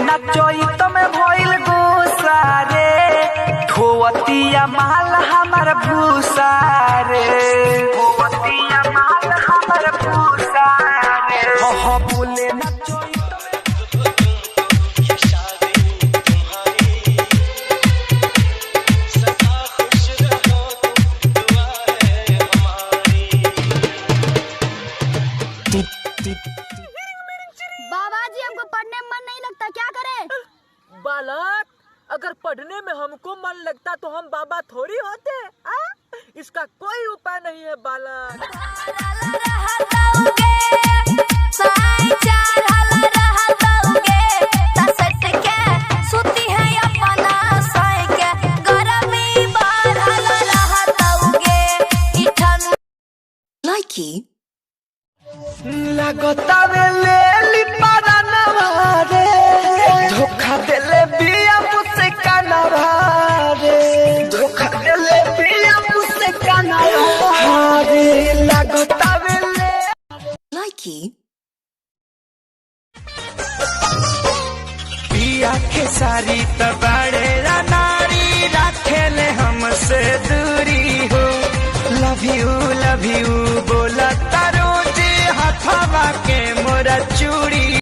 ना चोइत में भइल गुस्सा रे, धोवतिया माल हमर भूसा रे, धोवतिया माल हमर भूसा रे। हो बोले ना चोइत ये शादी तुम्हारी, सदा खुश रहो दुआ है हमारी। बाबा जी हमको पढ़ने में मन नहीं लगता, क्या करें? बालक, अगर पढ़ने में हमको मन लगता तो हम बाबा थोड़ी होते। इसका कोई उपाय नहीं है बालक। लगता ले ली पारानवा रे, धोखा देले बिया मुझसे कानवा रे, धोखा देले बिया मुझसे कानवा रे। लगता ले बिया के सारी तबाड़े नारी, रखेले हमसे दूरी हो। लव यू बोला तारो जे हथवा के मोरा चूड़ी।